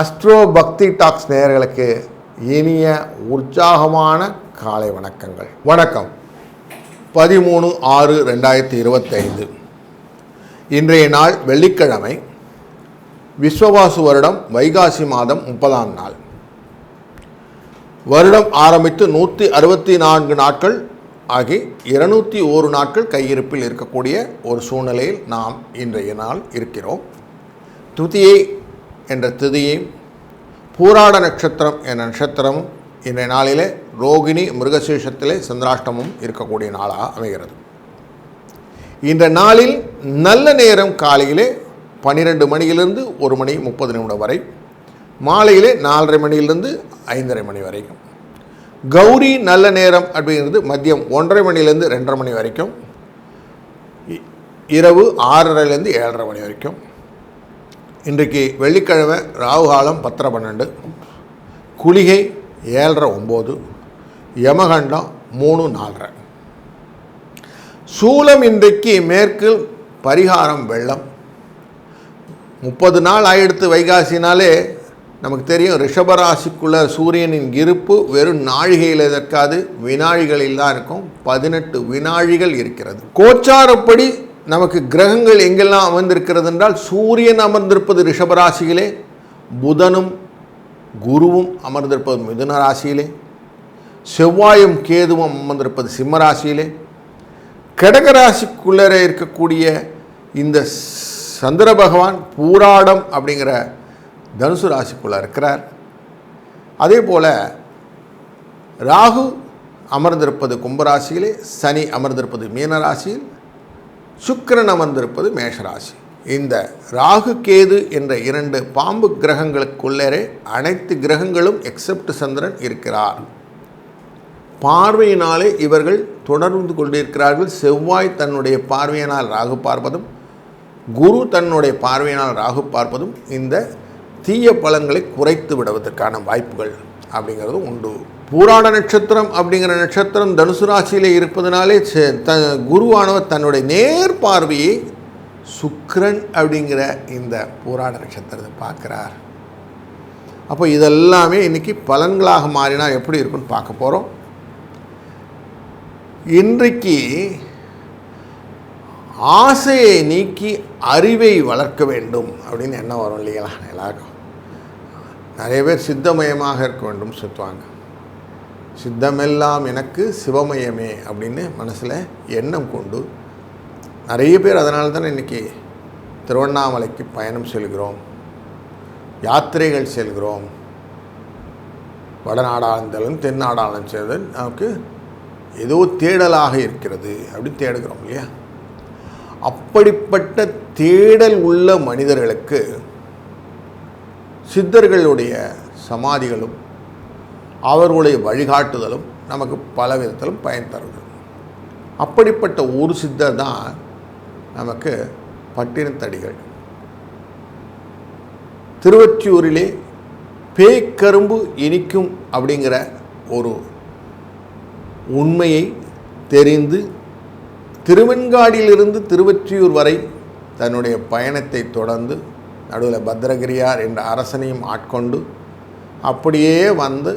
Astro பக்தி tax நேயர்களுக்கு இனிய உற்சாகமான காலை வணக்கங்கள். வணக்கம். 13/6/2025 இன்றைய நாள் வெள்ளிக்கிழமை. விஸ்வவாசு வருடம் வைகாசி மாதம் 30ஆம் நாள். வருடம் ஆரம்பித்து 164 நாட்கள் ஆகி 201 நாட்கள் கையிருப்பில் இருக்கக்கூடிய ஒரு சூழ்நிலையில் நாம் இன்றைய நாள் இருக்கிறோம். துதியை என்ற திதியையும் பூராட நட்சத்திரம் என்ற நட்சத்திரமும் இன்றைய நாளிலே ரோகிணி மிருகசீஷத்திலே சந்திராஷ்டமும் இருக்கக்கூடிய நாளாக அமைகிறது. இந்த நாளில் நல்ல நேரம் காலையிலே 12 மணியிலிருந்து 1 மணி 30 நிமிடம் வரை, மாலையிலே 4:30 மணியிலிருந்து 5:30 மணி வரைக்கும். கௌரி நல்ல நேரம் அப்படிங்கிறது மதியம் 1:30 மணிலேருந்து 2:30 மணி வரைக்கும், இரவு 6:30லேருந்து 7:30 மணி வரைக்கும். இன்றைக்கு வெள்ளிக்கிழமை ராகு காலம் 10:12, குளிகை 7:30-9, யமகண்டம் 3:4. சூலம் இன்றைக்கு மேற்கில், பரிகாரம் வெள்ளம். 30 நாள் ஆயிடுத்து வைகாசினாலே நமக்கு தெரியும். ரிஷபராசிக்குள்ள சூரியனின் இருப்பு வெறும் நாழிகையில் இருக்காது, வினாழிகளில் தான் இருக்கும். 18 வினாழிகள் இருக்கிறது. கோச்சாரப்படி நமக்கு கிரகங்கள் எங்கெல்லாம் அமர்ந்திருக்கிறது என்றால், சூரியன் அமர்ந்திருப்பது ரிஷபராசியிலே, புதனும் குருவும் அமர்ந்திருப்பது மிதுன ராசியிலே, செவ்வாயும் கேதுவும் அமர்ந்திருப்பது சிம்ம ராசியிலே, கடகராசிக்குள்ளே இருக்கக்கூடிய இந்த சந்திர பகவான் பூராடம் அப்படிங்கிற தனுசு ராசிக்குள்ளே இருக்கிறார். அதே போல் ராகு அமர்ந்திருப்பது கும்பராசியிலே, சனி அமர்ந்திருப்பது மீன ராசியில், சுக்கிரன் அமர்ந்திருப்பது மேஷராசி. இந்த ராகு கேது என்ற 2 பாம்பு கிரகங்களுக்குள்ளே அனைத்து கிரகங்களும் எக்ஸப்ட் சந்திரன் இருக்கிறார். பார்வையினாலே இவர்கள் தொடர்ந்து கொண்டிருக்கிறார்கள். செவ்வாய் தன்னுடைய பார்வையினால் ராகு பார்ப்பதும், குரு தன்னுடைய பார்வையினால் ராகு பார்ப்பதும் இந்த தீய பலன்களை குறைத்து விடுவதற்கான வாய்ப்புகள் அப்படிங்கிறது உண்டு. பூராட நட்சத்திரம் அப்படிங்கிற நட்சத்திரம் தனுசு ராசியிலே இருப்பதனாலே குருவானவர் தன்னுடைய நேர் பார்வையை சுக்கிரன் அப்படிங்கிற இந்த பூராட நட்சத்திரத்தை பார்க்குறார். அப்போ இதெல்லாமே இன்றைக்கி பலன்களாக மாறினா எப்படி இருக்குன்னு பார்க்க போகிறோம். இன்றைக்கு ஆசையை நீக்கி அறிவை வளர்க்க வேண்டும் அப்படின்னு என்ன வரும் இல்லைங்களா? எல்லாருக்கும் நிறைய பேர் சித்தமயமாக இருக்க வேண்டும் சுற்றுவாங்க. சித்தமெல்லாம் எனக்கு சிவமயமே அப்படின்னு மனசில் எண்ணம் கொண்டு நிறைய பேர் அதனால தானே இன்றைக்கி திருவண்ணாமலைக்கு பயணம் செல்கிறோம், யாத்திரைகள் செல்கிறோம். வடநாடாளுந்தாலும் தென்னாடாளும் செய்தல் நமக்கு ஏதோ தேடலாக இருக்கிறது அப்படின்னு தேடுகிறோம் இல்லையா? அப்படிப்பட்ட தேடல் உள்ள மனிதர்களுக்கு சித்தர்களுடைய சமாதிகளும் அவர்களுடைய வழிகாட்டுதலும் நமக்கு பல விதத்திலும் பயன் தருது. அப்படிப்பட்ட ஒரு சித்தர் தான் நமக்கு பட்டினத்தடிகள். திருவொற்றியூரிலே பேய்க்கரும்பு இனிக்கும் அப்படிங்கிற ஒரு உண்மையை தெரிந்து திருவெண்காடியிலிருந்து திருவொற்றியூர் வரை தன்னுடைய பயணத்தை தொடர்ந்து நடுவில் பத்ரகிரியார் என்ற அரசனையும் ஆட்கொண்டு அப்படியே வந்து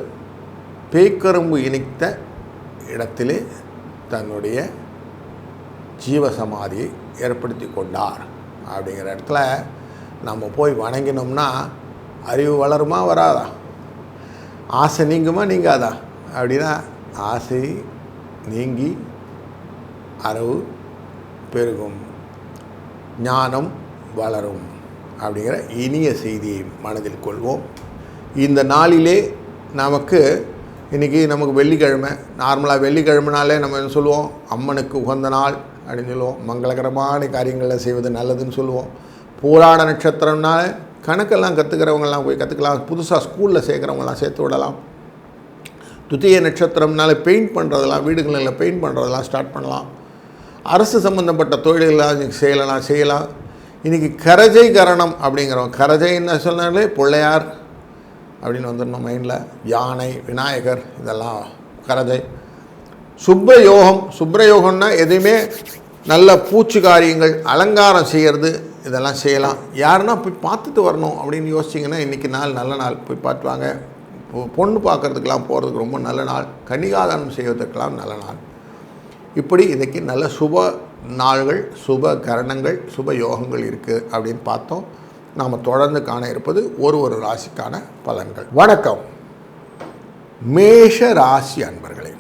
பேய்க்கரும்பு இனித்த இடத்திலே தன்னுடைய ஜீவசமாதியை ஏற்படுத்தி கொண்டார். அப்படிங்கிற இடத்துல நம்ம போய் வணங்கினோம்னா அறிவு வளருமா வராதா? ஆசை நீங்குமா நீங்காதா? அப்படின்னா ஆசை நீங்கி அறிவு பெருகும், ஞானம் வளரும் அப்படிங்கிற இனிய செய்தியை மனதில் கொள்வோம். இந்த நாளிலே நமக்கு வெள்ளிக்கிழமை. நார்மலாக வெள்ளிக்கிழமைனாலே நம்ம என்ன சொல்லுவோம்? அம்மனுக்கு உகந்த நாள் அப்படின்னு சொல்லுவோம். மங்களகரமான காரியங்களில் செய்வது நல்லதுன்னு சொல்லுவோம். பூராட நட்சத்திரம்னால கணக்கெல்லாம் கற்றுக்கிறவங்கெல்லாம் போய் கற்றுக்கலாம். புதுசாக ஸ்கூலில் சேர்க்குறவங்களாம் சேர்த்து விடலாம். துதிய நட்சத்திரம்னால பெயிண்ட் பண்ணுறதெல்லாம், வீடுகளில் பெயிண்ட் பண்ணுறதெல்லாம் ஸ்டார்ட் பண்ணலாம். அரசு சம்மந்தப்பட்ட தொழில்களாக செய்யலாம். இன்றைக்கி கரஜை கரணம் அப்படிங்கிறோம். கரஜை என்ன சொன்னாலே பிள்ளையார் அப்படின்னு வந்துடணும் மைண்டில். யானை, விநாயகர், இதெல்லாம் கரஜை. சுப்ரயோகம்னா எதையுமே நல்ல பூச்சி காரியங்கள் அலங்காரம் செய்கிறது, இதெல்லாம் செய்யலாம். யாருன்னா போய் பார்த்துட்டு வரணும் அப்படின்னு யோசிச்சிங்கன்னா இன்றைக்கி நாள் நல்ல நாள். போய் பார்த்து வாங்க. பொண்ணு பார்க்குறதுக்கெலாம் போகிறதுக்கு ரொம்ப நல்ல நாள். கன்னிகாதானம் செய்வதற்கெல்லாம் நல்ல நாள். இப்படி இன்றைக்கி நல்ல சுப நாள்கள், சுப கரணங்கள், சுப யோகங்கள் இருக்குது அப்படின்னு பார்த்தோம். நாம் தொடர்ந்து காண இருப்பது ஒரு ராசிக்கான பலன்கள். வணக்கம். மேஷ ராசி அன்பர்களே,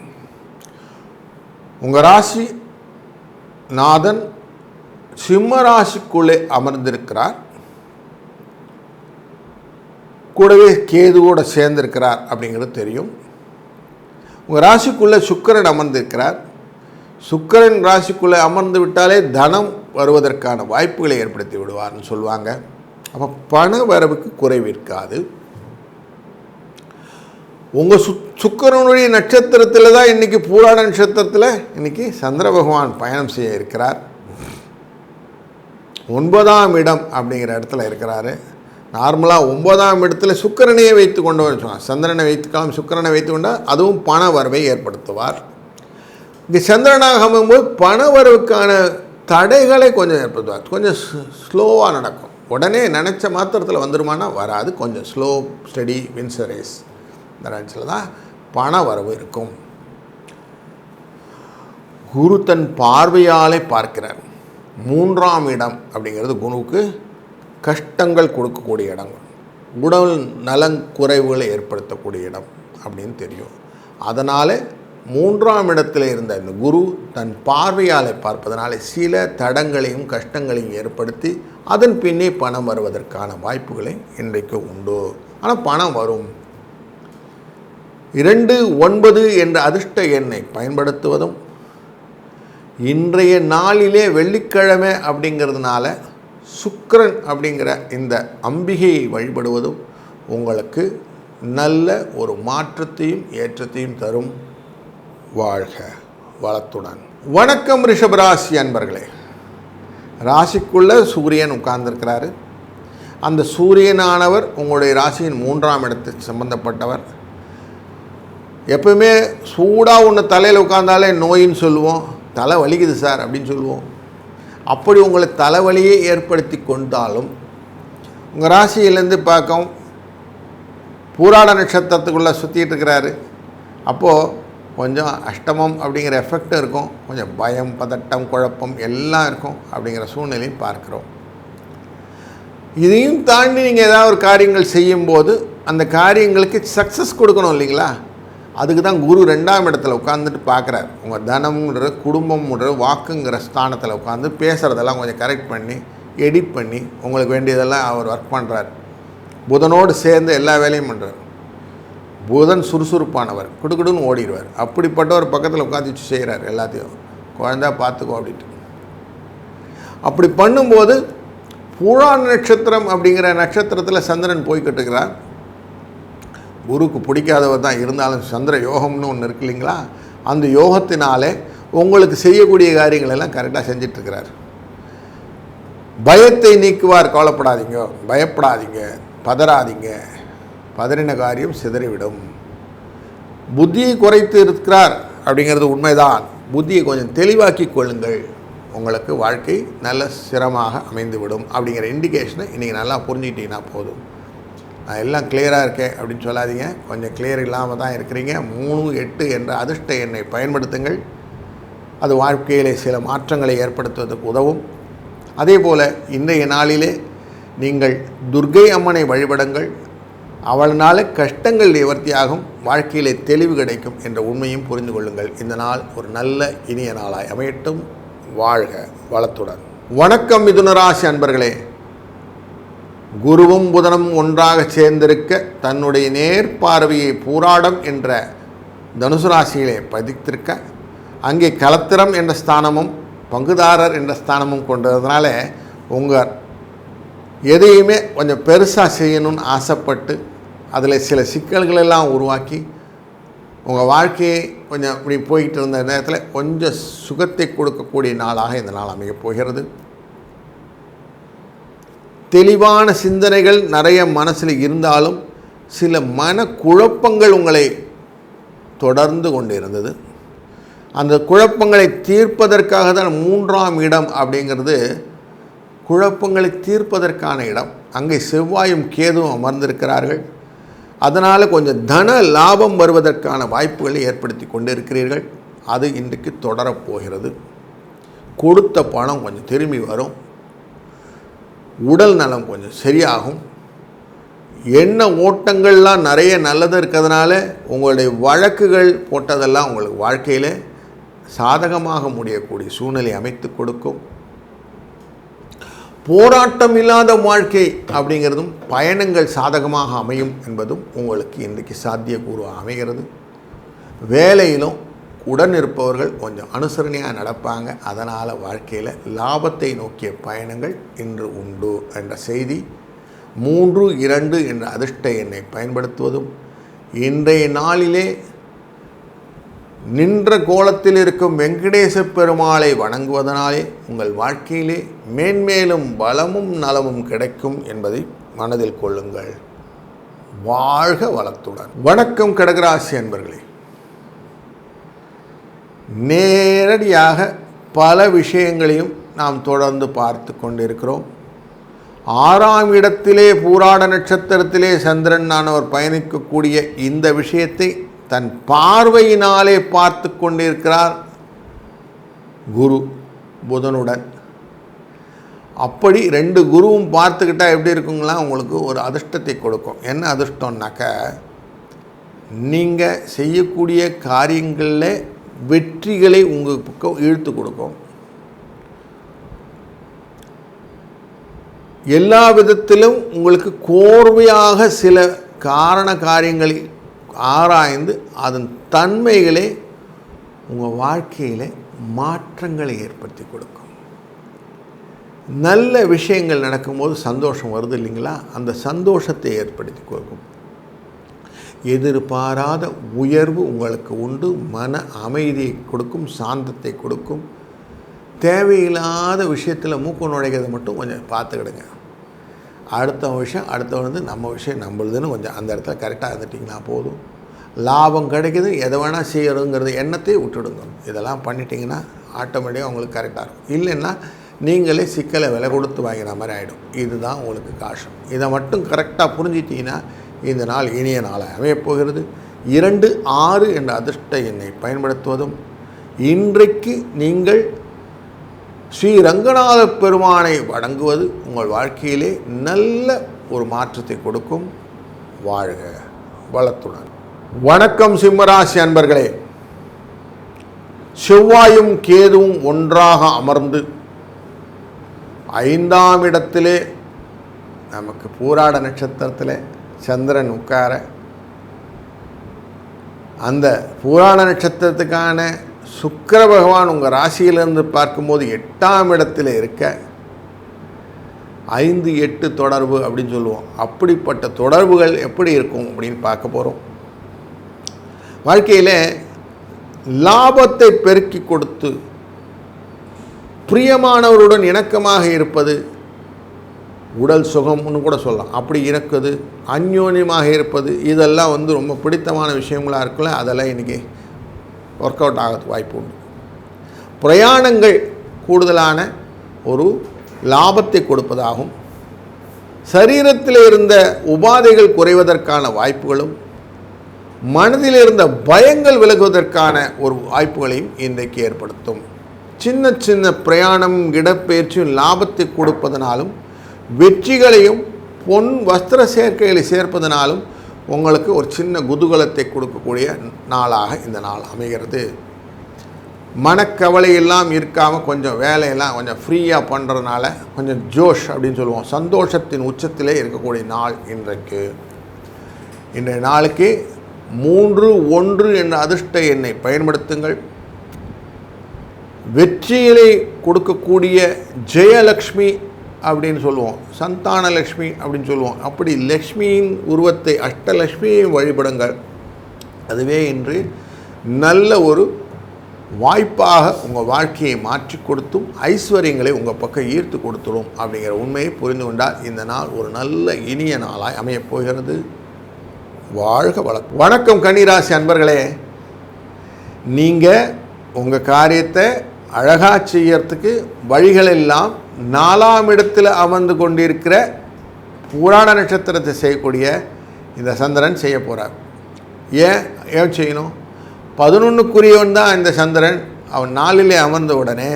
உங்கள் ராசி நாதன் சிம்ம ராசிக்குள்ளே அமர்ந்திருக்கிறார். கூடவே கேதுவோடு சேர்ந்திருக்கிறார் அப்படிங்கிறது தெரியும். உங்கள் ராசிக்குள்ளே சுக்கிரன் அமர்ந்திருக்கிறார். சுக்கிரன் ராசிக்குள்ளே அமர்ந்து விட்டாலே தனம் வருவதற்கான வாய்ப்புகளை ஏற்படுத்தி விடுவார்னு சொல்லுவாங்க. அப்போ பண வரவுக்கு குறைவு இருக்காது. உங்கள் சுக்கிரனுடைய நட்சத்திரத்தில் தான் இன்றைக்கி பூராட நட்சத்திரத்தில் இன்றைக்கி சந்திர பகவான் பயணம் செய்ய இருக்கிறார். 9ஆம் இடம் அப்படிங்கிற இடத்துல இருக்கிறாரு. நார்மலாக 9ஆம் இடத்துல சுக்கிரனையே வைத்து கொண்டு வச்சுக்கோங்க. சந்திரனை வைத்துக்கலாம், சுக்கிரனை வைத்து கொண்டால் அதுவும் பண வரவை ஏற்படுத்துவார். இங்கே சந்திரனாக அமையும்போது பண வரவுக்கான தடைகளை கொஞ்சம் ஏற்படுத்துவார். கொஞ்சம் ஸ்லோவாக நடக்கும். உடனே நினச்ச மாத்திரத்தில் வந்துருமானா வராது. கொஞ்சம் ஸ்லோ ஸ்டடி வின்ஸ் ரேஸ் இந்த ரேஞ்சில் தான் பண வரவு இருக்கும். குரு தன் பார்வையாலே பார்க்கிறார். 3ஆம் இடம் அப்படிங்கிறது குருவுக்கு கஷ்டங்கள் கொடுக்கக்கூடிய இடம், உடல் நலன் குறைவுகளை ஏற்படுத்தக்கூடிய இடம் அப்படின்னு தெரியும். அதனால் 3ஆம் இடத்தில் இருந்த இந்த குரு தன் பார்வையாலே பார்ப்பதனால சில தடங்களையும் கஷ்டங்களையும் ஏற்படுத்தி அதன் பின்னே பணம் வருவதற்கான வாய்ப்புகளை இன்றைக்கு உண்டு. ஆனால் பணம் வரும். 2, 9 என்ற அதிர்ஷ்ட எண்ணை பயன்படுத்துவதும், இன்றைய நாளிலே வெள்ளிக்கிழமை அப்படிங்கிறதுனால சுக்கிரன் அப்படிங்கிற இந்த அம்பிகையை வழிபடுவதும் உங்களுக்கு நல்ல ஒரு மாற்றத்தையும் ஏற்றத்தையும் தரும். வாழ்க வளத்துடன். வணக்கம் ரிஷபராசி அன்பர்களே, ராசிக்குள்ளே சூரியன் உட்கார்ந்துருக்கிறாரு. அந்த சூரியனானவர் உங்களுடைய ராசியின் 3ஆம் இடத்துக்கு சம்பந்தப்பட்டவர். எப்பவுமே சூடாக ஒன்று தலையில் உட்கார்ந்தாலே நோயின்னு சொல்லுவோம். தலை வலிக்குது சார் அப்படின்னு சொல்லுவோம். அப்படி உங்களை தலைவலியை ஏற்படுத்தி கொண்டாலும் உங்கள் ராசியிலேருந்து பார்க்கும் பூராட நட்சத்திரத்துக்குள்ளே சுற்றிட்டு இருக்கிறாரு. அப்போது கொஞ்சம் அஷ்டமம் அப்படிங்கிற எஃபெக்ட் இருக்கும். கொஞ்சம் பயம், பதட்டம், குழப்பம் எல்லாம் இருக்கும். அப்படிங்கிற சூழ்நிலையும் பார்க்குறோம். இதையும் தாண்டி நீங்கள் ஏதாவது ஒரு காரியங்கள் செய்யும்போது அந்த காரியங்களுக்கு சக்ஸஸ் கொடுக்கணும் இல்லைங்களா? அதுக்கு தான் குரு 2ஆம் இடத்துல உட்காந்துட்டு பார்க்குறாரு. உங்கள் தனம்ன்ற குடும்பம்ன்ற வாக்குங்கிற ஸ்தானத்தில் உட்காந்து பேசுகிறதெல்லாம் கொஞ்சம் கரெக்ட் பண்ணி எடிட் பண்ணி உங்களுக்கு வேண்டியதெல்லாம் அவர் ஒர்க் பண்ணுறார். புதனோடு சேர்ந்து எல்லா வேலையும் பண்ணுறார். புதன் சுறுசுறுப்பானவர், குடுக்குடுன்னு ஓடிடுவார். அப்படிப்பட்ட ஒரு பக்கத்தில் உட்காந்து வச்சு செய்கிறார் எல்லாத்தையும். குழந்தா பார்த்துக்கோ அப்படின்ட்டு. அப்படி பண்ணும்போது பூராட நட்சத்திரம் அப்படிங்கிற நட்சத்திரத்தில் சந்திரன் போய்கிட்டு இருக்கிறார். குருக்கு பிடிக்காதவர் தான், இருந்தாலும் சந்திர யோகம்னு ஒன்று இருக்கு இல்லைங்களா? அந்த யோகத்தினாலே உங்களுக்கு செய்யக்கூடிய காரியங்கள் எல்லாம் கரெக்டாக செஞ்சிட்ருக்கிறார். பயத்தை நீக்குவார். கவலைப்படாதீங்க, பயப்படாதீங்க, பதறாதீங்க. பதறின காரியம் சிதறிவிடும். புத்தியை குறைத்து இருக்கிறார் அப்படிங்கிறது உண்மைதான். புத்தியை கொஞ்சம் தெளிவாக்கி கொள்ளுங்கள். உங்களுக்கு வாழ்க்கை நல்ல சிரமமாக அமைந்துவிடும் அப்படிங்கிற இண்டிகேஷனை இன்றைக்கி நல்லா புரிஞ்சுக்கிட்டீங்கன்னா போதும். நான் எல்லாம் கிளியராக இருக்கேன் அப்படின்னு சொல்லாதீங்க. கொஞ்சம் கிளியர் இல்லாமல் தான் இருக்கிறீங்க. 3, 8 என்ற அதிர்ஷ்ட எண்ணை பயன்படுத்துங்கள். அது வாழ்க்கையிலே சில மாற்றங்களை ஏற்படுத்துவதற்கு உதவும். அதே போல் இன்றைய நாளிலே நீங்கள் துர்க்கை அம்மனை வழிபடுங்கள். அவளால் கஷ்டங்கள் நிவர்த்தியாகும், வாழ்க்கையிலே தெளிவு கிடைக்கும் என்ற உண்மையும் புரிந்து கொள்ளுங்கள். இந்த நாள் ஒரு நல்ல இனிய நாளாய் அமையட்டும். வாழ்க வளத்துடன். வணக்கம் மிதுன ராசி அன்பர்களே, குருவும் புதனும் ஒன்றாக சேர்ந்திருக்க தன்னுடைய நேர்பார்வையை பூராடம் என்ற தனுசு ராசியிலே பதித்திருக்க, அங்கே கலத்திரம் என்ற ஸ்தானமும் பங்குதாரர் என்ற ஸ்தானமும் கொண்டதுனால உங்கள் எதையுமே கொஞ்சம் பெருசாக செய்யணும்னு ஆசைப்பட்டு அதில் சில சிக்கல்களெல்லாம் உருவாக்கி உங்கள் வாழ்க்கையை கொஞ்சம் இப்படி போய்கிட்டு இருந்த நேரத்தில் கொஞ்சம் சுகத்தை கொடுக்கக்கூடிய நாளாக இந்த நாள் அமையப் போகிறது. தெளிவான சிந்தனைகள் நிறைய மனசில் இருந்தாலும் சில மனக்குழப்பங்கள் உங்களை தொடர்ந்து கொண்டு இருந்தது. அந்த குழப்பங்களை தீர்ப்பதற்காக தான் 3ஆம் இடம் அப்படிங்கிறது குழப்பங்களை தீர்ப்பதற்கான இடம். அங்கே செவ்வாயும் கேதுவும் அமர்ந்திருக்கிறார்கள். அதனால் கொஞ்சம் தன லாபம் வருவதற்கான வாய்ப்புகளை ஏற்படுத்தி கொண்டிருக்கிறீர்கள். அது இன்றைக்கு தொடரப்போகிறது. கொடுத்த பணம் கொஞ்சம் திரும்பி வரும். உடல் நலம் கொஞ்சம் சரியாகும். எண்ண ஓட்டங்கள்லாம் நிறைய நல்லது இருக்கிறதுனால உங்களுடைய வழக்குகள் போட்டதெல்லாம் உங்களுக்கு வாழ்க்கையில் சாதகமாக முடியக்கூடிய சூழ்நிலை அமைத்து கொடுக்கும். போராட்டம் இல்லாத வாழ்க்கை அப்படிங்கிறதும் பயணங்கள் சாதகமாக அமையும் என்பதும் உங்களுக்கு இன்றைக்கு சாத்தியக்கூறுவாக அமைகிறது. வேலையிலும் உடன் இருப்பவர்கள் கொஞ்சம் அனுசரணையாக நடப்பாங்க. அதனால் வாழ்க்கையில் லாபத்தை நோக்கிய பயணங்கள் இன்று உண்டு என்ற செய்தி. 3-2 என்ற அதிர்ஷ்ட எண்ணை பயன்படுத்துவதும் இன்றைய நாளிலே நின்ற கோலத்தில் இருக்கும் வெங்கடேச பெருமாளை வணங்குவதனாலே உங்கள் வாழ்க்கையிலே மேன்மேலும் பலமும் நலமும் கிடைக்கும் என்பதை மனதில் கொள்ளுங்கள். வாழ்க வளத்துடன். வணக்கம் கடகராசி அன்பர்களே. நேரடியாக பல விஷயங்களையும் நாம் தொடர்ந்து பார்த்து கொண்டிருக்கிறோம். 6ஆம் இடத்திலே பூராட நட்சத்திரத்திலே சந்திரன் நானவர் பயணிக்கக்கூடிய இந்த விஷயத்தை தன் பார்வையினாலே பார்த்து கொண்டிருக்கிறார் குரு புதனுடன். அப்படி 2 குருவும் பார்த்துக்கிட்டால் எப்படி இருக்குங்களா, உங்களுக்கு ஒரு அதிர்ஷ்டத்தை கொடுக்கும். என்ன அதிர்ஷ்டம்னாக்க, நீங்கள் செய்யக்கூடிய காரியங்களில் வெற்றிகளை உங்கள் பக்கம் இழுத்து கொடுக்கும். எல்லா விதத்திலும் உங்களுக்கு கோர்வையாக சில காரண காரியங்களை ஆராய்ந்து அதன் தன்மைகளே உங்கள் வாழ்க்கையில் மாற்றங்களை ஏற்படுத்தி கொடுக்கும். நல்ல விஷயங்கள் நடக்கும்போது சந்தோஷம் வருது இல்லைங்களா, அந்த சந்தோஷத்தை ஏற்படுத்தி கொடுக்கும். எதிர்பாராத உயர்வு உங்களுக்கு உண்டு. மன அமைதியை கொடுக்கும், சாந்தத்தை கொடுக்கும். தேவையில்லாத விஷயத்தில் மூக்கு நுழைக்கிறத மட்டும் கொஞ்சம் பார்த்துக்கிடுங்க. அடுத்த விஷயம் நம்ம விஷயம் நம்மளுதுன்னு கொஞ்சம் அந்த இடத்துல கரெக்டாக இருந்துட்டிங்கன்னா போதும். லாபம் கிடைக்கிது, எதை வேணால் செய்யறதுங்கிறது எண்ணத்தை விட்டுடுங்க. இதெல்லாம் பண்ணிட்டீங்கன்னா ஆட்டோமேட்டிக்காக உங்களுக்கு கரெக்டாக இருக்கும். இல்லைன்னா நீங்களே சிக்கலை விலை கொடுத்து வாங்கின மாதிரி ஆகிடும். இதுதான் உங்களுக்கு காஷம். இதை மட்டும் கரெக்டாக புரிஞ்சிட்டிங்கன்னா இந்த நாள் இனிய நாளாக அமையப்போகிறது. 2-6 என்ற அதிர்ஷ்ட எண்ணை பயன்படுத்துவதும் இன்றைக்கு நீங்கள் ஸ்ரீ ரங்கநாத பெருமானை வணங்குவது உங்கள் வாழ்க்கையிலே நல்ல ஒரு மாற்றத்தை கொடுக்கும். வாழ்க வளத்துடன். வணக்கம் சிம்மராசி அன்பர்களே. செவ்வாயும் கேதுவும் ஒன்றாக அமர்ந்து 5ஆம் இடத்திலே நமக்கு பூராட நட்சத்திரத்தில் சந்திரன் உட்கார, அந்த பூராட நட்சத்திரத்துக்கான சுக்கிர பகவான் உங்கள் ராசியிலிருந்து பார்க்கும்போது 8ஆம் இடத்தில் இருக்க 5-8 தொடர்பு அப்படின்னு சொல்லுவோம். அப்படிப்பட்ட தொடர்புகள் எப்படி இருக்கும் அப்படின்னு பார்க்க போகிறோம். வாழ்க்கையில் லாபத்தை பெருக்கி கொடுத்து பிரியமானவருடன் இணக்கமாக இருப்பது, உடல் சுகம்னு கூட சொல்லலாம், அப்படி இருக்குது. அந்யோன்யமாக இருப்பது, இதெல்லாம் ரொம்ப பிடித்தமான விஷயங்களாக இருக்குல்ல, அதெல்லாம் இன்றைக்கி ஒர்க் அவுட் ஆகிறதுக்கு வாய்ப்பு உண்டு. பிரயாணங்கள் கூடுதலான ஒரு லாபத்தை கொடுப்பதாகும். சரீரத்தில் இருந்த உபாதைகள் குறைவதற்கான வாய்ப்புகளும், மனதில் இருந்த பயங்கள் விலகுவதற்கான ஒரு வாய்ப்புகளையும் இன்றைக்கு ஏற்படுத்தும். சின்ன சின்ன பிரயாணம், இடப்பெயர்ச்சியும் லாபத்தை கொடுப்பதனாலும், வெற்றிகளையும் பொன் வஸ்திர சேர்க்கைகளை சேர்ப்பதனாலும் உங்களுக்கு ஒரு சின்ன குதூகலத்தை கொடுக்கக்கூடிய நாளாக இந்த நாள் அமைகிறது. மனக்கவலை எல்லாம் இருக்காமல் கொஞ்சம் வேலையெல்லாம் கொஞ்சம் ஃப்ரீயாக பண்ணுறதுனால கொஞ்சம் ஜோஷ் அப்படின்னு சொல்லுவோம், சந்தோஷத்தின் உச்சத்திலே இருக்கக்கூடிய நாள் இன்றைக்கு. இன்றைய நாளுக்கு 3-1 என்ற அதிர்ஷ்ட எண்ணை பயன்படுத்துங்கள். வெற்றிகளை கொடுக்கக்கூடிய ஜெயலக்ஷ்மி அப்படின்னு சொல்லுவோம், சந்தானலக்ஷ்மி அப்படின்னு சொல்லுவோம். அப்படி லக்ஷ்மியின் உருவத்தை, அஷ்டலக்ஷ்மியை வழிபடுங்கள். அதுவே இன்று நல்ல ஒரு வாய்ப்பாக உங்கள் வாழ்க்கையை மாற்றி கொடுத்தும் ஐஸ்வர்யங்களை உங்கள் பக்கம் ஈர்த்து கொடுத்துடும் அப்படிங்கிற உண்மையை புரிந்து கொண்டால் இந்த நாள் ஒரு நல்ல இனிய நாளாய் அமையப் போகிறது. வாழ்க வளம். வணக்கம் கன்னிராசி அன்பர்களே. நீங்கள் உங்கள் காரியத்தை அழகாக செய்யறதுக்கு வழிகள் எல்லாம் 4ஆம் இடத்தில் அமர்ந்து கொண்டிருக்கிற புராண நட்சத்திரத்தை செய்யக்கூடிய இந்த சந்திரன் செய்ய போகிறார். ஏன் செய்யணும்? 11க்குரியவன் தான் இந்த சந்திரன். அவன் 4லே அமர்ந்த உடனே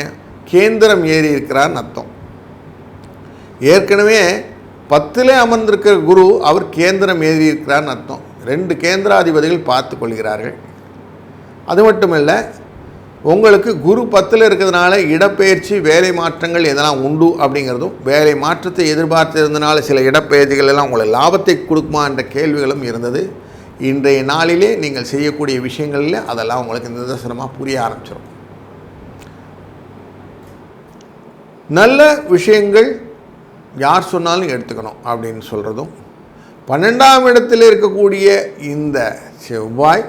கேந்திரம் ஏறி இருக்கிறார்னு அர்த்தம். ஏற்கனவே 10லே அமர்ந்திருக்கிற குரு அவர் கேந்திரம் ஏறி இருக்கிறார்னு அர்த்தம். 2 கேந்திராதிபதிகள் பார்த்து கொள்கிறார்கள். அது மட்டுமல்ல, உங்களுக்கு குரு 10ல் இருக்கிறதுனால இடப்பெயர்ச்சி வேலை மாற்றங்கள் எதெல்லாம் உண்டு அப்படிங்கிறதும், வேலை மாற்றத்தை எதிர்பார்த்திருந்தனால சில இடப்பெயர்ச்சிகள் எல்லாம் உங்களுக்கு லாபத்தை கொடுக்குமா என்ற கேள்விகளும் இருந்தது. இன்றைய நாளிலே நீங்கள் செய்யக்கூடிய விஷயங்களில் அதெல்லாம் உங்களுக்கு நிதர்சனமாக புரிய ஆரம்பிச்சிடும். நல்ல விஷயங்கள் யார் சொன்னாலும் எடுத்துக்கணும் அப்படின்னு சொல்கிறதும், 12ஆம் இடத்தில் இருக்கக்கூடிய இந்த செவ்வாய்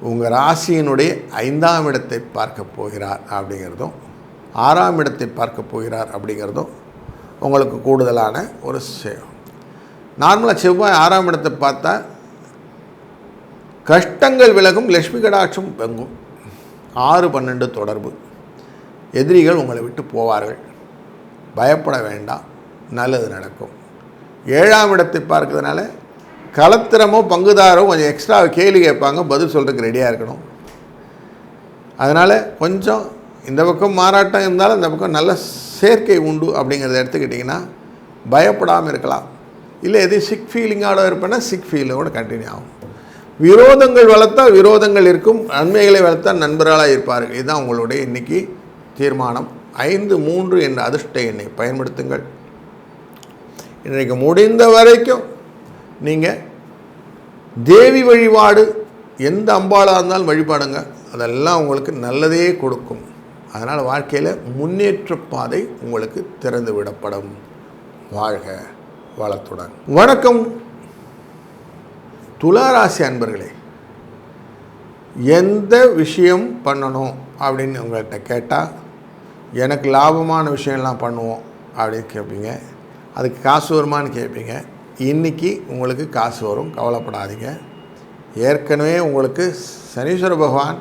உங்கள் ராசியினுடைய 5ஆம் இடத்தை பார்க்க போகிறார் அப்படிங்கிறதும், 6ஆம் இடத்தை பார்க்க போகிறார் அப்படிங்கிறதும் உங்களுக்கு கூடுதலான ஒரு நார்மலாக செவ்வாய் 6ஆம் இடத்தை பார்த்தா கஷ்டங்கள் விலகும், லட்சுமி கடாட்சம் வெங்கும். 6-12 தொடர்பு. எதிரிகள் உங்களை விட்டு போவார்கள், பயப்பட வேண்டாம், நல்லது நடக்கும். 7ஆம் இடத்தை பார்க்கறதுனால கலத்திரமோ பங்குதாரோ கொஞ்சம் எக்ஸ்ட்ரா கேள்வி கேட்பாங்க, பதில் சொல்கிறதுக்கு ரெடியாக இருக்கணும். அதனால் கொஞ்சம் இந்த பக்கம் மாறாட்டம் இருந்தாலும் இந்த பக்கம் நல்ல சேர்க்கை உண்டு அப்படிங்கிறத எடுத்துக்கிட்டிங்கன்னா பயப்படாமல் இருக்கலாம். இல்லை எது சிக் ஃபீலிங்கோட இருப்பேன்னா சிக் ஃபீலிங்கோட கண்டினியூ ஆகும். விரோதங்கள் வளர்த்தால் விரோதங்கள் இருக்கும், நன்மைகளை வளர்த்தால் நண்பர்களாக இருப்பார்கள். இதுதான் உங்களுடைய இன்றைக்கி தீர்மானம். 5-3 என்ற அதிர்ஷ்ட எண்ணை பயன்படுத்துங்கள். இன்றைக்கு முடிந்த வரைக்கும் நீங்கள் தேவி வழிபாடு எந்த அம்பாளாக இருந்தாலும் வழிபாடுங்க, அதெல்லாம் உங்களுக்கு நல்லதே கொடுக்கும். அதனால் வாழ்க்கையில் முன்னேற்ற பாதை உங்களுக்கு திறந்து விடப்படும். வாழ்க வளத்துடன். வணக்கம் துளாராசி அன்பர்களே. எந்த விஷயம் பண்ணணும் அப்படின்னு உங்கள்கிட்ட கேட்டால் எனக்கு லாபமான விஷயம்லாம் பண்ணுவோம் அப்படின்னு கேட்பீங்க. அதுக்கு காசு வருமானு கேட்பீங்க. இன்றைக்கி உங்களுக்கு காசு வரும், கவலைப்படாதீங்க. ஏற்கனவே உங்களுக்கு சனீஸ்வர பகவான்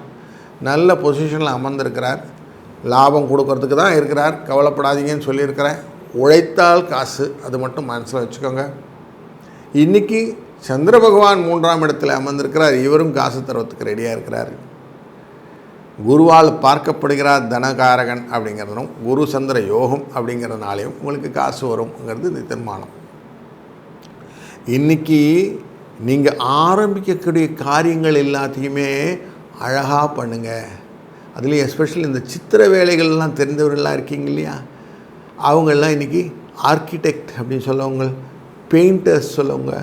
நல்ல பொசிஷனில் அமர்ந்திருக்கிறார், லாபம் கொடுக்கறதுக்கு தான் இருக்கிறார், கவலைப்படாதீங்கன்னு சொல்லியிருக்கிறேன். உழைத்தால் காசு, அது மட்டும் மனசில் வச்சுக்கோங்க. இன்றைக்கி சந்திர பகவான் 3ஆம் இடத்தில் அமர்ந்திருக்கிறார், இவரும் காசு தருவதுக்கு ரெடியாக இருக்கிறார். குருவால் பார்க்கப்படுகிறார் தனகாரகன் அப்படிங்கிறதும், குரு சந்திர யோகம் அப்படிங்கிறதுனாலையும் உங்களுக்கு காசு வரும்ங்கிறது இந்த தீர்மானம். இன்றைக்கி நீங்கள் ஆரம்பிக்கக்கூடிய காரியங்கள் எல்லாத்தையுமே அழகாக பண்ணுங்கள். அதுலேயும் எஸ்பெஷலி இந்த சித்திர வேலைகள்லாம் தெரிந்தவர்கள்லாம் இருக்கீங்க இல்லையா, அவங்கெல்லாம் இன்றைக்கி ஆர்கிடெக்ட் அப்படின்னு சொல்லவங்க, பெயிண்டர்ஸ் சொல்லவங்க,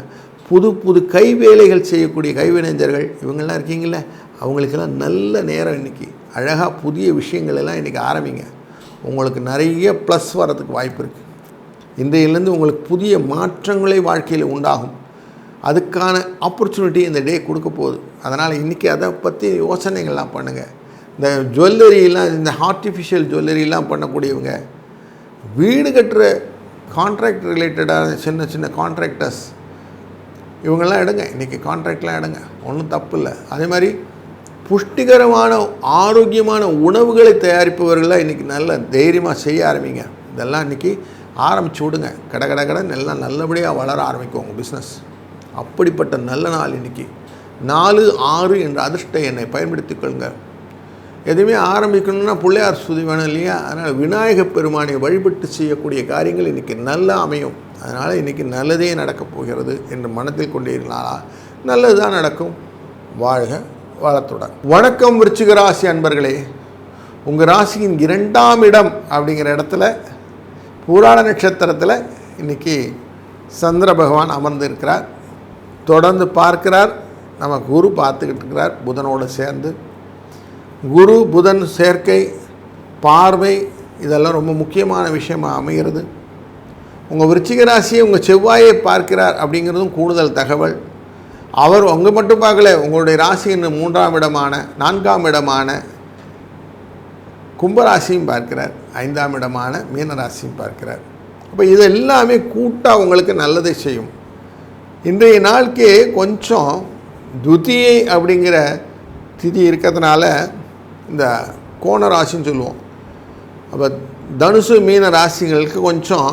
புது புது கை வேலைகள் செய்யக்கூடிய கைவினைஞர்கள் இவங்கெல்லாம் இருக்கீங்கள, அவங்களுக்கெல்லாம் நல்ல நேரம். இன்றைக்கி அழகாக புதிய விஷயங்கள் எல்லாம் இன்றைக்கி ஆரம்பிங்க. உங்களுக்கு நிறைய ப்ளஸ் வரதுக்கு வாய்ப்பு இருக்குது. இன்றையிலேருந்து உங்களுக்கு புதிய மாற்றங்களே வாழ்க்கையில் உண்டாகும். அதுக்கான ஆப்பர்ச்சுனிட்டி இந்த டே கொடுக்க போகுது. அதனால் இன்றைக்கி அதை பற்றி யோசனைகள்லாம் பண்ணுங்கள். இந்த ஜுவல்லரிலாம், இந்த ஆர்டிஃபிஷியல் ஜுவல்லரிலாம் பண்ணக்கூடியவங்க, வீடு கட்டுற கான்ட்ராக்ட் ரிலேட்டடான சின்ன சின்ன கான்ட்ராக்டர்ஸ் இவங்கெல்லாம் எடுங்க. இன்றைக்கி கான்ட்ராக்ட்லாம் எடுங்க, ஒன்றும் தப்பு இல்லை. அதே மாதிரி புஷ்டிகரமான ஆரோக்கியமான உணவுகளை தயாரிப்பவர்களாக இன்றைக்கி நல்ல தைரியமாக செய்ய ஆரம்பிங்க. இதெல்லாம் இன்றைக்கி ஆரம்பித்து விடுங்க. கடகடன்னு எல்லாம் நல்லபடியாக வளர ஆரம்பிக்கும் உங்கள் பிஸ்னஸ். அப்படிப்பட்ட நல்ல நாள் இன்றைக்கி. 4-6 என்ற அதிர்ஷ்ட எண்ணை பயன்படுத்திக் கொள்ளுங்க. எதுவுமே ஆரம்பிக்கணும்னா பிள்ளையார் சுதி வேணும் இல்லையா, அதனால் விநாயகப் பெருமானை வழிபட்டு செய்யக்கூடிய காரியங்கள் இன்றைக்கி நல்லா அமையும். அதனால் இன்றைக்கி நல்லதே நடக்கப் போகிறது என்று மனத்தில் கொண்டீர்களா, நல்லது தான் நடக்கும். வாழ்க வளத்துடன். வணக்கம் விருச்சிக ராசி அன்பர்களே. உங்கள் ராசியின் 2ஆம் இடம் அப்படிங்கிற இடத்துல புராண நட்சத்திரத்தில் இன்றைக்கி சந்திர பகவான் அமர்ந்து இருக்கிறார், தொடர்ந்து பார்க்கிறார். நம்ம குரு பார்த்துக்கிட்டு இருக்கிறார் புதனோடு சேர்ந்து. குரு புதன் சேர்க்கை, பார்வை, இதெல்லாம் ரொம்ப முக்கியமான விஷயமாக அமைகிறது. உங்கள் விருச்சிக ராசியை உங்கள் செவ்வாயை பார்க்கிறார் அப்படிங்கிறதும் கூடுதல் தகவல். அவர் உங்கள் மட்டும் பார்க்கல, உங்களுடைய ராசியின் 3ஆம் இடமான 4ஆம் இடமான கும்பராசியும் பார்க்கிறார், 5ஆம் இடமான மீனராசியும் பார்க்கிறார். அப்போ இது எல்லாமே கூட்டாக உங்களுக்கு நல்லதை செய்யும். இன்றைய நாளுக்கே கொஞ்சம் துதியை அப்படிங்கிற திதி இருக்கிறதுனால இந்த கோண ராசின்னு சொல்லுவோம். அப்போ தனுசு மீன ராசிகளுக்கு கொஞ்சம்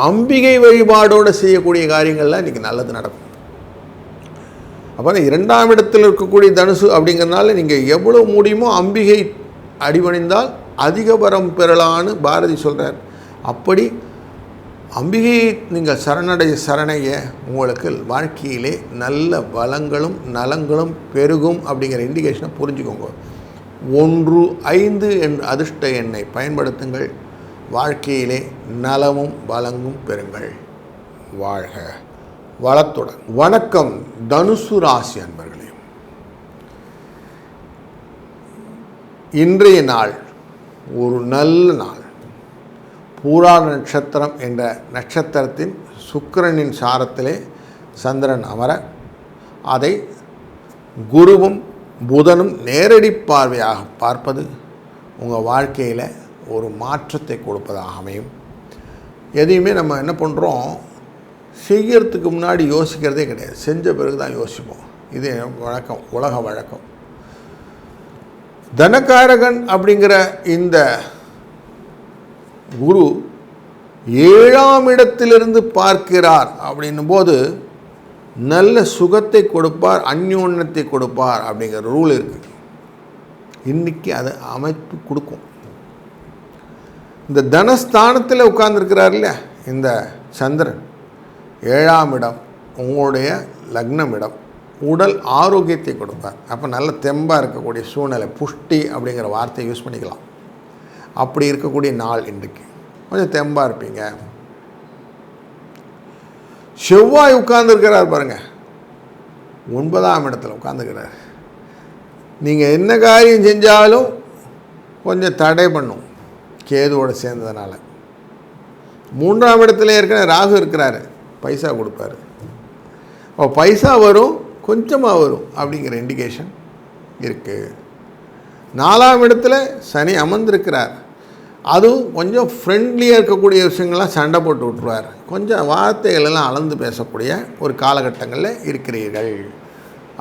அம்பிகை வழிபாடோடு செய்யக்கூடிய காரியங்கள்லாம் இன்றைக்கி நல்லது நடக்கும். அப்போ 2ஆம் இடத்தில் இருக்கக்கூடிய தனுசு அப்படிங்கிறதுனால நீங்கள் எவ்வளோ முடியுமோ அம்பிகை அடிபணிந்தால் அதிக வரம் பெறலான்னு பாரதி சொல்கிறார். அப்படி அம்பிகையை நீங்கள் சரணைய உங்களுக்கு வாழ்க்கையிலே நல்ல வளங்களும் நலங்களும் பெருகும் அப்படிங்கிற இண்டிகேஷனை புரிஞ்சுக்கோங்க. 1 5 என்ற அதிர்ஷ்ட எண்ணை பயன்படுத்துங்கள். வாழ்க்கையிலே நலமும் வளமும் பெறுங்கள். வாழ்க வளத்துடன். வணக்கம் தனுசு ராசி அன்பர்களே. இன்றைய நாள் ஒரு நல்ல நாள். பூராட நட்சத்திரம் என்ற நட்சத்திரத்தின் சுக்கிரனின் சாரத்திலே சந்திரன் அமர, அதை குருவும் புதனும் நேரடி பார்வையாக பார்ப்பது உங்கள் வாழ்க்கையில் ஒரு மாற்றத்தை கொடுப்பதாக அமையும். எதையுமே நம்ம என்ன பண்ணுறோம், செய்கிறதுக்கு முன்னாடி யோசிக்கிறதே கிடையாது, செஞ்ச பிறகு தான் யோசிப்போம். இது வழக்கம், உலக வழக்கம். தனகாரகன் அப்படிங்கிற இந்த குரு 7ஆம் இடத்திலிருந்து பார்க்கிறார் அப்படின்னும் போது நல்ல சுகத்தை கொடுப்பார், அந்யோன்யத்தை கொடுப்பார் அப்படிங்கிற ரூல் இருக்குது. இன்றைக்கி அதை அமைப்பு கொடுக்கும். இந்த தனஸ்தானத்தில் உட்கார்ந்துருக்கிறார் இல்லையா இந்த சந்திரன், 7ஆம் இடம் உங்களுடைய லக்னம் இடம், உடல் ஆரோக்கியத்தை கொடுப்பார். அப்போ நல்ல தெம்பாக இருக்கக்கூடிய சூழ்நிலை, புஷ்டி அப்படிங்கிற வார்த்தையை யூஸ் பண்ணிக்கலாம். அப்படி இருக்கக்கூடிய நாள் இன்றைக்கு கொஞ்சம் தெம்பாக இருப்பீங்க. செவ்வாய் உட்கார்ந்துருக்கிறார் பாருங்கள், 9ஆம் இடத்துல உட்கார்ந்துருக்கிறார். நீங்கள் என்ன காரியம் செஞ்சாலும் கொஞ்சம் தடை பண்ணும், கேதுவோடு சேர்ந்ததுனால. 3ஆம் இடத்துல ஏற்கனவே ராகு இருக்கிறாரு, பைசா கொடுப்பாரு. பைசா வரும், கொஞ்சமாக வரும் அப்படிங்கிற இண்டிகேஷன் இருக்குது. 4ஆம் இடத்துல சனி அமர்ந்திருக்கிறார். அதுவும் கொஞ்சம் ஃப்ரெண்ட்லியாக இருக்கக்கூடிய விஷயங்கள்லாம் சண்டை போட்டு விட்டுருவார். கொஞ்சம் வார்த்தைகளெல்லாம் அளந்து பேசக்கூடிய ஒரு காலகட்டங்களில் இருக்கிறீர்கள்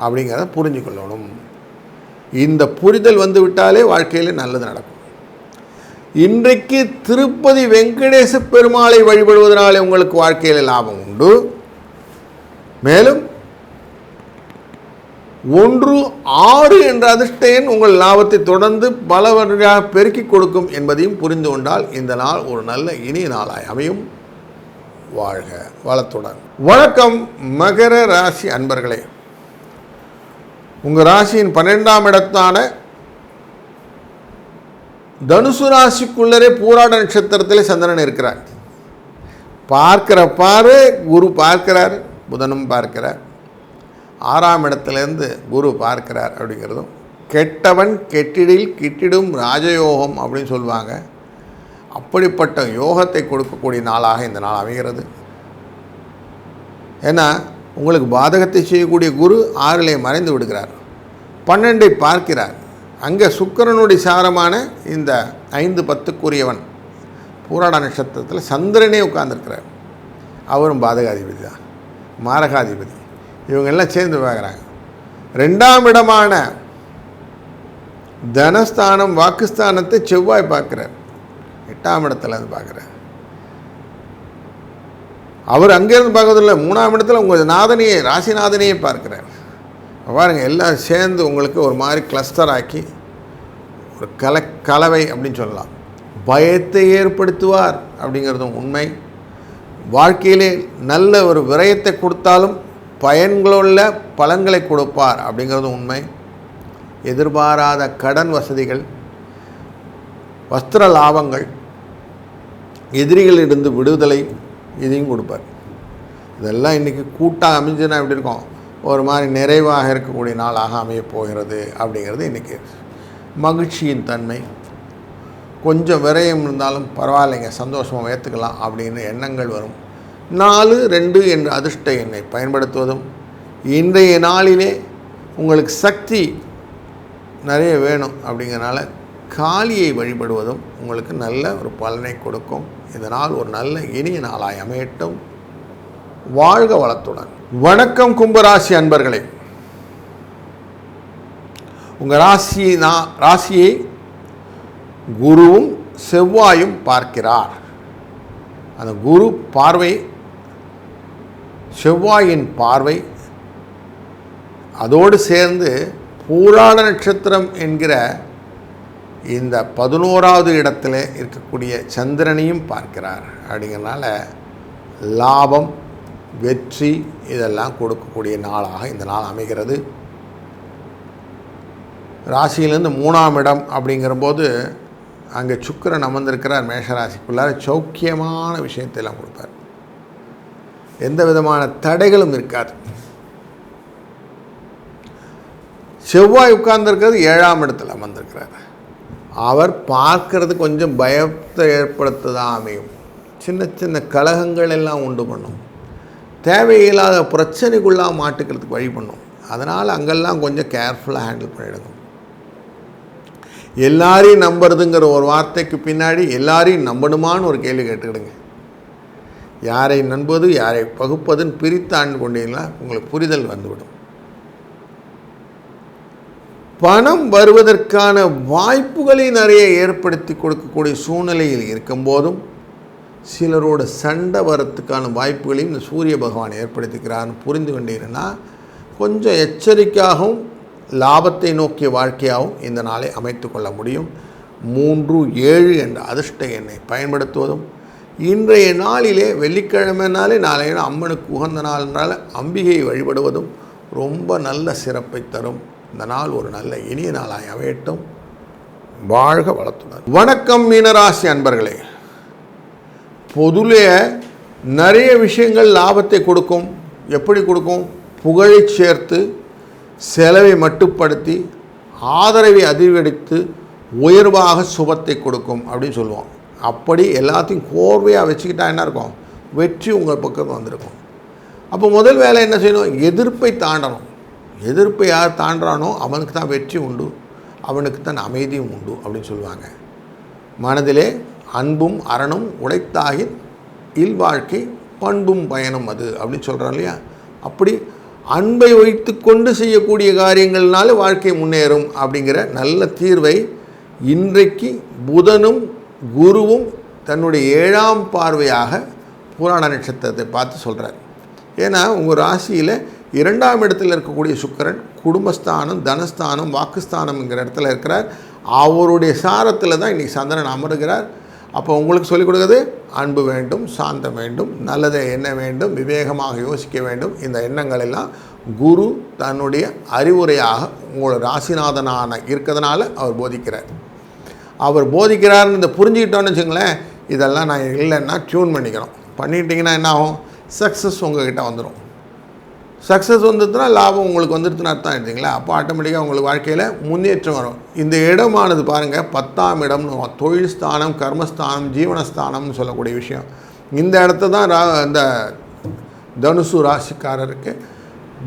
அப்படிங்கிறத புரிஞ்சுக்கொள்ளணும். இந்த புரிதல் வந்து விட்டாலே வாழ்க்கையில் நல்லது நடக்கும். இன்றைக்கு திருப்பதி வெங்கடேச பெருமாளை வழிபடுவதனாலே உங்களுக்கு வாழ்க்கையில் லாபம் உண்டு. மேலும் 1 6 என்ற அதிர்ஷ்ட எண் உங்கள் லாபத்தை தொடர்ந்து பல வகையாக பெருக்கிக் கொடுக்கும் என்பதையும் புரிந்து கொண்டால் இந்த நாள் ஒரு நல்ல இனிய நாளாய் அமையும். வாழ்க வளத்துடன். வணக்கம் மகர ராசி அன்பர்களே. உங்கள் ராசியின் 12ஆம் இடத்தான தனுசு ராசிக்குள்ளரே பூராட நட்சத்திரத்திலே சந்திரன் இருக்கிறார். பார்க்கிற பாரு குரு பார்க்கிறார், புதனும் பார்க்கிறார். 6ஆம் இடத்துலேருந்து குரு பார்க்கிறார் அப்படிங்கிறதும் கெட்டவன் கெட்டிடில் கிட்டிடும் ராஜயோகம் அப்படின்னு சொல்லுவாங்க. அப்படிப்பட்ட யோகத்தை கொடுக்கக்கூடிய நாளாக இந்த நாள் அமைகிறது. ஏன்னா உங்களுக்கு பாதகத்தை செய்யக்கூடிய குரு 6லே மறைந்து விடுகிறார், 12ஐ பார்க்கிறார். அங்கே சுக்கிரனுடைய சாரமான இந்த 5 10க்குரியவன் பூராட நட்சத்திரத்தில் சந்திரனே உட்கார்ந்துருக்கிறார். அவரும் பாதகாதிபதி தான், மாரகாதிபதி. இவங்கெல்லாம் சேர்ந்து பார்க்குறாங்க. 2ஆம் இடமான தனஸ்தானம் வாக்குஸ்தானத்தை செவ்வாய் பார்க்குறார், 8ஆம் இடத்துல இருந்து பார்க்குறார். அவர் அங்கேருந்து பார்க்கறதில்ல, 3ஆம் இடத்துல உங்கள் நாதனையே ராசிநாதனையே பார்க்குறார். பாருங்கள், எல்லாம் சேர்ந்து உங்களுக்கு ஒரு மாதிரி கிளஸ்டர் ஆக்கி ஒரு கலவை அப்படின்னு சொல்லலாம். பயத்தை ஏற்படுத்துவார் அப்படிங்கிறதும் உண்மை. வாழ்க்கையிலே நல்ல ஒரு விரயத்தை கொடுத்தாலும் பயன்களுள்ள பலன்களை கொடுப்பார் அப்படிங்கிறதும் உண்மை. எதிர்பாராத கடன் வசதிகள், வஸ்திர லாபங்கள், எதிரிகளிலிருந்து விடுதலை, இதையும் கொடுப்பார். இதெல்லாம் இன்றைக்கி கூட்டாக அமைஞ்சுன்னா எப்படி இருக்கும், ஒரு மாதிரி நிறைவாக இருக்கக்கூடிய நாளாக அமையப் போகிறது அப்படிங்கிறது இன்றைக்கி மகிழ்ச்சியின் தன்மை. கொஞ்சம் விரயம் இருந்தாலும் பரவாயில்லைங்க, சந்தோஷமாக ஏற்றுக்கலாம் அப்படின்னு எண்ணங்கள் வரும். 4 2 என்ற அதிர்ஷ்ட எண்ணை பயன்படுத்துவதும், இன்றைய நாளிலே உங்களுக்கு சக்தி நிறைய வேணும் அப்படிங்கிறனால காளியை வழிபடுவதும் உங்களுக்கு நல்ல ஒரு பலனை கொடுக்கும். இதனால் ஒரு நல்ல இனிய நாளாய் அமையட்டும். வாழ்க வளத்துடன். வணக்கம் கும்பராசி அன்பர்களே. உங்கள் ராசியை குருவும் செவ்வாயும் பார்க்கிறார். அந்த குரு பார்வை, செவ்வாயின் பார்வை, அதோடு சேர்ந்து பூராட நட்சத்திரம் என்கிற இந்த 11வது இடத்துல இருக்கக்கூடிய சந்திரனையும் பார்க்கிறார். அப்படிங்கிறனால லாபம், வெற்றி இதெல்லாம் கொடுக்கக்கூடிய நாளாக இந்த நாள் அமைகிறது. ராசியிலேருந்து 3ஆம் இடம் அப்படிங்கிற போது அங்கே சுக்கிரன் அமர்ந்திருக்கிறார். மேஷராசிக்குள்ளார சௌக்கியமான விஷயத்தையெல்லாம் கொடுப்பார். எந்த விதமான தடைகளும் இருக்காது. செவ்வாய் உட்கார்ந்துருக்கிறது 7ஆம் இடத்தில் அமர்ந்திருக்கிறார். அவர் பார்க்கறது கொஞ்சம் பயத்தை ஏற்படுத்ததான் அமையும். சின்ன சின்ன கலகங்கள் எல்லாம் உண்டு பண்ணும். தேவையில்லாத பிரச்சனைக்குள்ளாக மாட்டுக்கிறதுக்கு வழி பண்ணும். அதனால் அங்கெல்லாம் கொஞ்சம் கேர்ஃபுல்லாக ஹேண்டில் பண்ணிடுங்க. எல்லாரையும் நம்புறதுங்கிற ஒரு வார்த்தைக்கு பின்னாடி எல்லாரையும் நம்பணுமான்னு ஒரு கேள்வி கேட்டுக்கிடுங்க. யாரை நம்புவது யாரை பகுப்பதுன்னு பிரித்து ஆண்டு கொண்டீங்கன்னா உங்களுக்கு புரிதல் வந்துவிடும். பணம் வருவதற்கான வாய்ப்புகளை நிறைய ஏற்படுத்தி கொடுக்கக்கூடிய சூழ்நிலையில் இருக்கும்போதும் சிலரோட சண்டை வரத்துக்கான வாய்ப்புகளையும் இந்த சூரிய பகவான் ஏற்படுத்திக்கிறார்னு புரிந்து கொண்டீங்கன்னா கொஞ்சம் எச்சரிக்கையாகவும் லாபத்தை நோக்கிய வாழ்க்கையாகவும் இந்த நாளை அமைத்து கொள்ள முடியும். 3, 7 என்ற அதிர்ஷ்ட எண்ணை பயன்படுத்துவதும், இன்றைய நாளிலே வெள்ளிக்கிழமைனாலே நாளைய அம்மனுக்கு உகந்த நாள்னால அம்பிகையை வழிபடுவதும் ரொம்ப நல்ல சிறப்பை தரும். இந்த நாள் ஒரு நல்ல இனிய நாளாய் அமையட்டும். வாழ்க வளத்துடன். வணக்கம் மீனராசி அன்பர்களே. பொதுவே நிறைய விஷயங்கள் லாபத்தை கொடுக்கும். எப்படி கொடுக்கும்? புகழை சேர்த்து, செலவை மட்டுப்படுத்தி, ஆதரவை அதிகரித்து, உயர்வாக சுபத்தை கொடுக்கும் அப்படின்னு சொல்லுவோம். அப்படி எல்லாத்தையும் கோர்வையாக வச்சுக்கிட்டா என்ன இருக்கும்? வெற்றி உங்கள் பக்கம் வந்திருக்கும். அப்போ முதல் வேலை என்ன செய்யணும்? எதிர்ப்பை தாண்டணும். எதிர்ப்பை யார் தாண்டானோ அவனுக்கு தான் வெற்றி உண்டு, அவனுக்கு தான் அமைதியும் உண்டு அப்படின்னு சொல்லுவாங்க. மனதிலே அன்பும் அறனும் உடைத்தாகின் இல்வாழ்க்கை பண்பும் பயனும் அது அப்படின்னு சொல்கிறோம் இல்லையா? அப்படி அன்பை வைத்து கொண்டு செய்யக்கூடிய காரியங்கள்னால வாழ்க்கை முன்னேறும் அப்படிங்கிற நல்ல தீர்வை இன்றைக்கு புதனும் குருவும் தன்னுடைய 7ஆம் பார்வையாக பூராட நட்சத்திரத்தை பார்த்து சொல்கிறார். ஏன்னா உங்கள் ராசியில் 2ஆம் இடத்தில் இருக்கக்கூடிய சுக்கிரன் குடும்பஸ்தானம், தனஸ்தானம், வாக்குஸ்தானம்ங்கிற இடத்துல இருக்கிறார். அவருடைய சாரத்தில் தான் இன்றைக்கி சந்திரன் அமருகிறார். அப்போ உங்களுக்கு சொல்லிக் கொடுக்குறது அன்பு வேண்டும், சாந்தம் வேண்டும், நல்லதை எண்ண வேண்டும், விவேகமாக யோசிக்க வேண்டும். இந்த எண்ணங்கள் எல்லாம் குரு தன்னுடைய அறிவுரையாக உங்களோட ராசிநாதனான இருக்கிறதுனால அவர் போதிக்கிறார். அவர் போதிக்கிறார்னு இந்த புரிஞ்சுக்கிட்டோன்னு வச்சுங்களேன், இதெல்லாம் நான் இல்லைன்னா டியூன் பண்ணிக்கிறோம். பண்ணிட்டீங்கன்னா என்ன ஆகும்? சக்ஸஸ் உங்கள்கிட்ட வந்துடும். சக்ஸஸ் வந்துடுதுன்னா லாபம் உங்களுக்கு வந்துடுதுன்னு அர்த்தம் எடுத்திங்களா? அப்போ ஆட்டோமேட்டிக்காக உங்களுக்கு வாழ்க்கையில் முன்னேற்றம் வரும். இந்த இடமானது பாருங்கள் 10ஆம் இடம்னு தொழில் ஸ்தானம், கர்மஸ்தானம், ஜீவனஸ்தானம்னு சொல்லக்கூடிய விஷயம். இந்த இடத்த தான் இந்த தனுசு ராசிக்காரருக்கு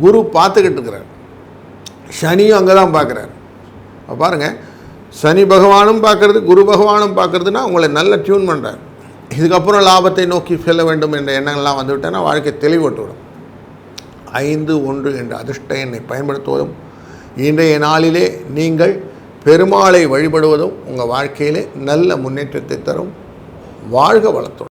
குரு பார்த்துக்கிட்டு இருக்கிறார். சனியும் அங்கே தான் பார்க்குறார். பாருங்கள், சனி பகவானும் பார்க்குறது, குரு பகவானும் பார்க்குறதுனா உங்களை நல்லா டியூன் பண்ணுறார். இதுக்கப்புறம் லாபத்தை நோக்கி செல்ல வேண்டும் என்ற எண்ணங்கள்லாம் வந்துவிட்டேன்னா வாழ்க்கை தெளிவட்டு விடும். 5, 1 என்ற அதிர்ஷ்ட எண்ணை பயன்படுத்துவதும், இன்றைய நாளிலே நீங்கள் பெருமாளை வழிபடுவதும் உங்கள் வாழ்க்கையிலே நல்ல முன்னேற்றத்தை தரும். வாழ்க வளத்துடன்.